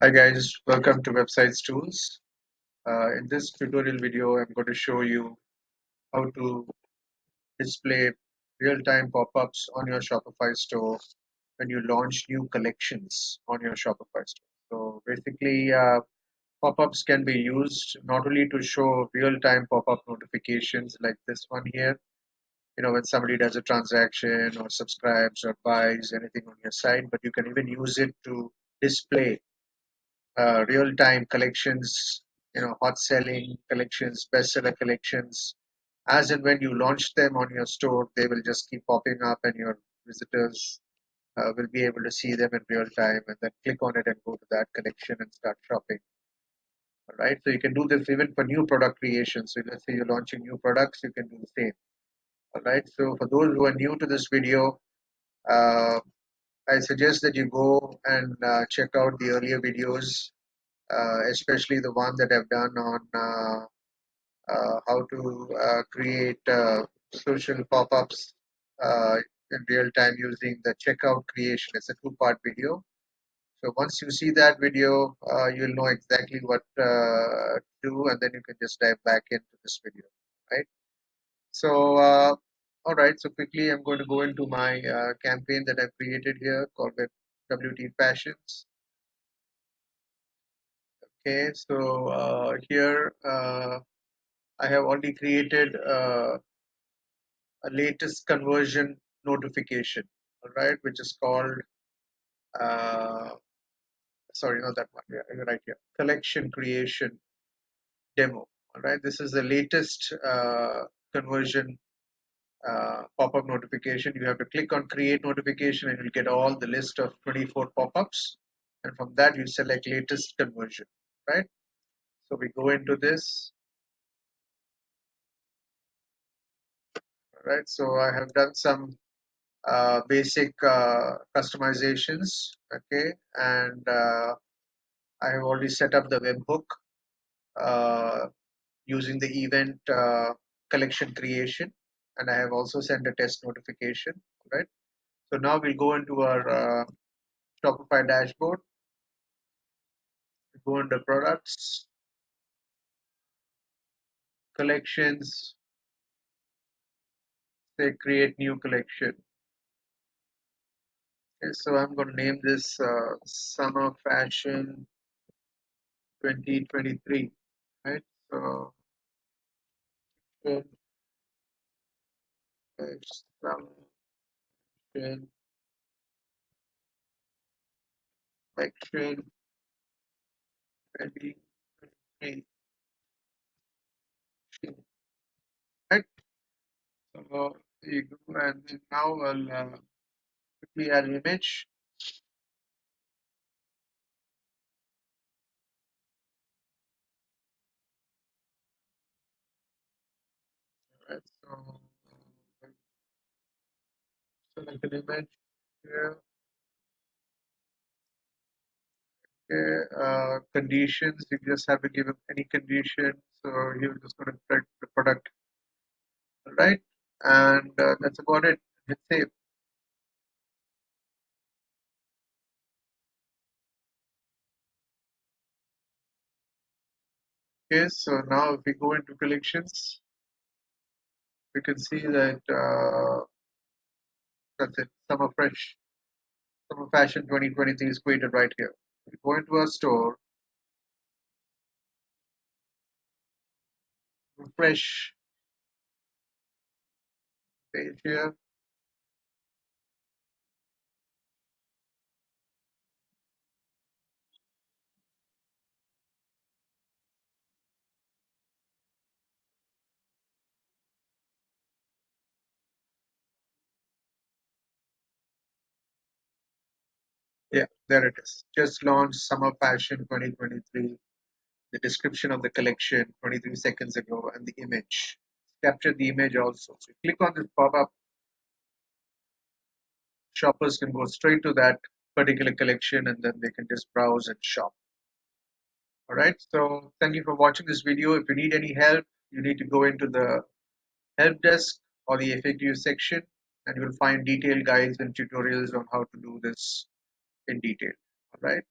Hi guys, welcome to Websites Tools. In this tutorial video, I'm going to show you how to display real-time pop-ups on your Shopify store when you launch new collections on your Shopify store. So basically, pop-ups can be used not only to show real-time pop-up notifications like this one here, when somebody does a transaction or subscribes or buys anything on your site, but you can even use it to display real-time collections, hot selling collections, bestseller collections. As and when you launch them on your store, they will just keep popping up, and your visitors will be able to see them in real time, and then click on it and go to that collection and start shopping. All right. So you can do this even for new product creation. So let's say you're launching new products, you can do the same. All right. So for those who are new to this video, uh, I suggest that you go and check out the earlier videos, especially the one that I've done on how to create social pop-ups in real time using the checkout creation. It's a two-part video. So once you see that video, you'll know exactly what to do, and then you can just dive back into this video, right? So, all right. So quickly, I'm going to go into my campaign that I've created here called WT Fashions. Okay, so here I have already created a latest conversion notification, all right, which is called, uh, sorry, not that one, yeah, you're right here, collection creation demo, all right. This is the latest conversion pop-up notification. You have to click on create notification and you'll get all the list of 24 pop-ups. And from that, you select latest conversion, right? So we go into this, all right? So I have done some basic customizations, okay, and I have already set up the webhook uh, using the event collection creation, and I have also sent a test notification, right? So now we'll go into our Shopify dashboard, go into products, collections, say create new collection. Okay, so I'm going to name this Summer Fashion 2023, right? So Summer Fashion collection 2023, right? So there you go, and then now I'll quickly add an image. Right, so select an image here. Okay, conditions, you just have to give them any condition. So you're just going to select the product, right? And that's about it. Hit save. Okay, so now if we go into collections, we can see that that's it. Summer Fashion 2023 is created right here. We go into our store, refresh page here. Yeah, there it is. Just launched Summer Fashion 2023. The description of the collection 23 seconds ago and the image. Capture the image also. So click on this pop-up. Shoppers can go straight to that particular collection and then they can just browse and shop. All right. So thank you for watching this video. If you need any help, you need to go into the help desk or the FAQ section and you will find detailed guides and tutorials on how to do this in detail. All right.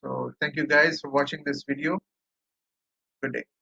So thank you guys for watching this video. Good day.